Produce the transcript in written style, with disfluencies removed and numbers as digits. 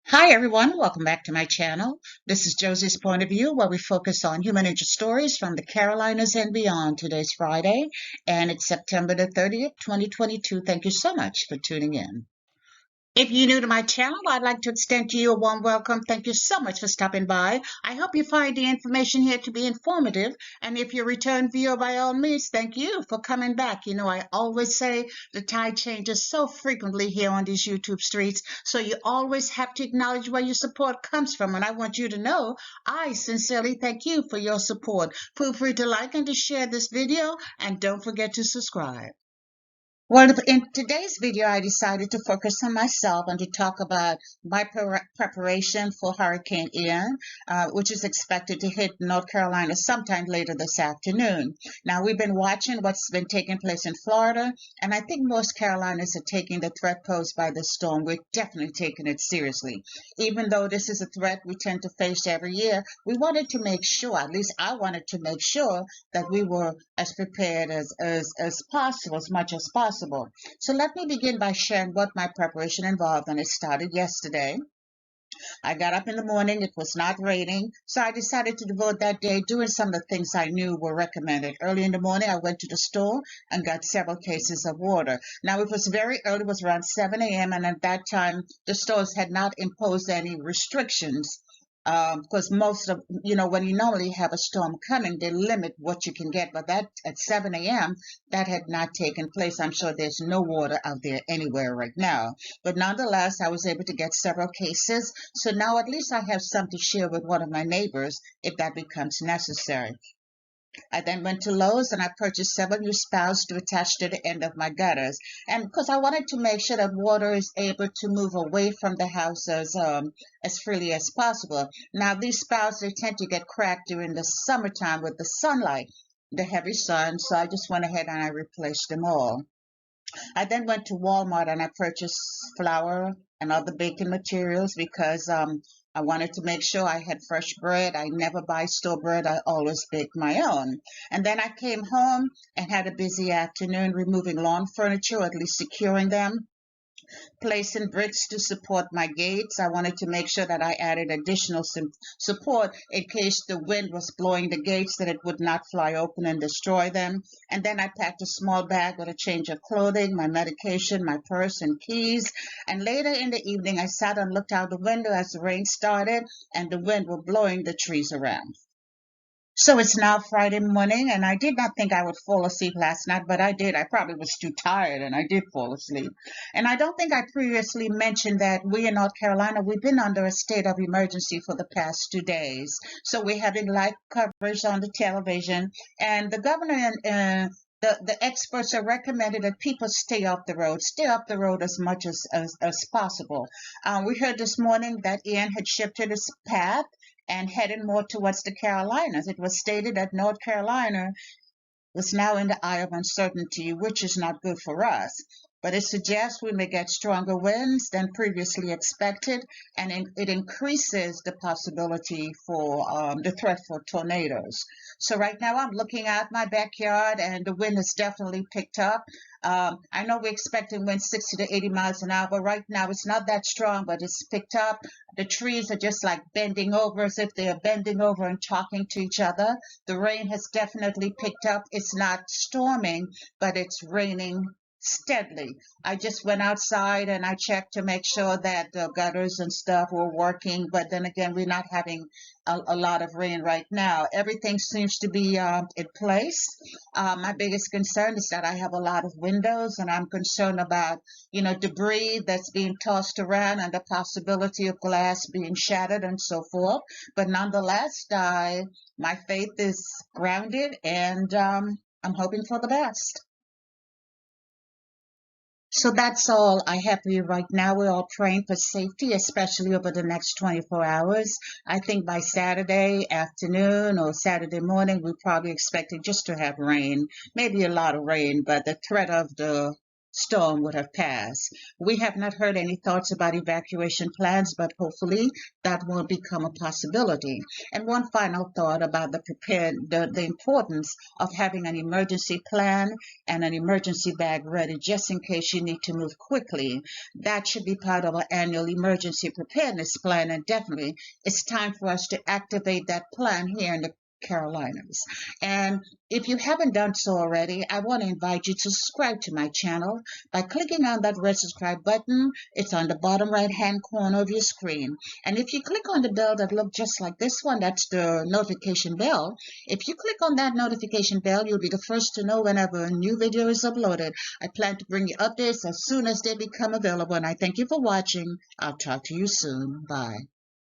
Hi everyone, welcome back to my channel. This is Josie's Point of View, where we focus on human interest stories from the Carolinas and beyond. Today's Friday and it's September the 30th, 2022. Thank you so much for tuning in. If you're new to my channel, I'd like to extend to you a warm welcome. Thank you so much for stopping by. I hope you find the information here to be informative. And if you're a return viewer, by all means, thank you for coming back. You know, I always say the tide changes so frequently here on these YouTube streets. So you always have to acknowledge where your support comes from. And I want you to know I sincerely thank you for your support. Feel free to like and to share this video. And don't forget to subscribe. Well, in today's video, I decided to focus on myself and to talk about my preparation for Hurricane Ian, which is expected to hit North Carolina sometime later this afternoon. Now, we've been watching what's been taking place in Florida, and I think most Carolinas are taking the threat posed by the storm. We're definitely taking it seriously. Even though this is a threat we tend to face every year, we wanted to make sure, at least I wanted to make sure, that we were as prepared as possible, as much as possible. So let me begin by sharing what my preparation involved, and it started yesterday. I got up in the morning, it was not raining, so I decided to devote that day doing some of the things I knew were recommended. Early in the morning, I went to the store and got several cases of water. Now, it was very early, it was around 7 a.m., and at that time, the stores had not imposed any restrictions because most of, when you normally have a storm coming, they limit what you can get. But that at 7 a.m., that had not taken place. I'm sure there's no water out there anywhere right now. But nonetheless, I was able to get several cases. So now at least I have some to share with one of my neighbors if that becomes necessary. I then went to Lowe's and I purchased several new spouts to attach to the end of my gutters. And because I wanted to make sure that water is able to move away from the house as freely as possible. Now, these spouts, they tend to get cracked during the summertime with the sunlight, the heavy sun. So I just went ahead and I replaced them all. I then went to Walmart and I purchased flour and other baking materials because I wanted to make sure I had fresh bread. I never buy store bread. I always bake my own. And then I came home and had a busy afternoon removing lawn furniture, or at least securing them, placing bricks to support my gates. I wanted to make sure that I added additional support in case the wind was blowing the gates, that it would not fly open and destroy them. And then I packed a small bag with a change of clothing, my medication, my purse, and keys. And later in the evening, I sat and looked out the window as the rain started and the wind was blowing the trees around. So it's now Friday morning, and I did not think I would fall asleep last night, but I did. I probably was too tired, and I did fall asleep. And I don't think I previously mentioned that we in North Carolina, we've been under a state of emergency for the past 2 days. So we're having live coverage on the television, and the governor and the experts are recommending that people stay off the road as much as possible. We heard this morning that Ian had shifted its path and headed more towards the Carolinas. It was stated that North Carolina was now in the eye of uncertainty, which is not good for us. But it suggests we may get stronger winds than previously expected, and it increases the possibility for the threat for tornadoes. So right now I'm looking at my backyard, and the wind has definitely picked up. I know we're expecting winds 60 to 80 miles an hour, but right now it's not that strong, but it's picked up. The trees are just like bending over as if they are bending over and talking to each other. The rain has definitely picked up. It's not storming, but it's raining steadily. I just went outside and I checked to make sure that the gutters and stuff were working, but then again, we're not having a lot of rain right now. Everything seems to be in place. My biggest concern is that I have a lot of windows, and I'm concerned about, debris that's being tossed around and the possibility of glass being shattered and so forth. But nonetheless, my faith is grounded, and I'm hoping for the best. So that's all I have for you right now. We're all praying for safety, especially over the next 24 hours. I think by Saturday afternoon or Saturday morning, we're probably expecting just to have rain, maybe a lot of rain, but the threat of the storm would have passed. We have not heard any thoughts about evacuation plans, but hopefully that won't become a possibility. And one final thought about the importance of having an emergency plan and an emergency bag ready just in case you need to move quickly. That should be part of our annual emergency preparedness plan, and definitely it's time for us to activate that plan here in the Carolinas. And if you haven't done so already, I want to invite you to subscribe to my channel by clicking on that red subscribe button. It's on the bottom right hand corner of your screen. And if you click on the bell that looks just like this one, that's the notification bell. If you click on that notification bell, you'll be the first to know whenever a new video is uploaded. I plan to bring you updates as soon as they become available. And I thank you for watching. I'll talk to you soon. Bye.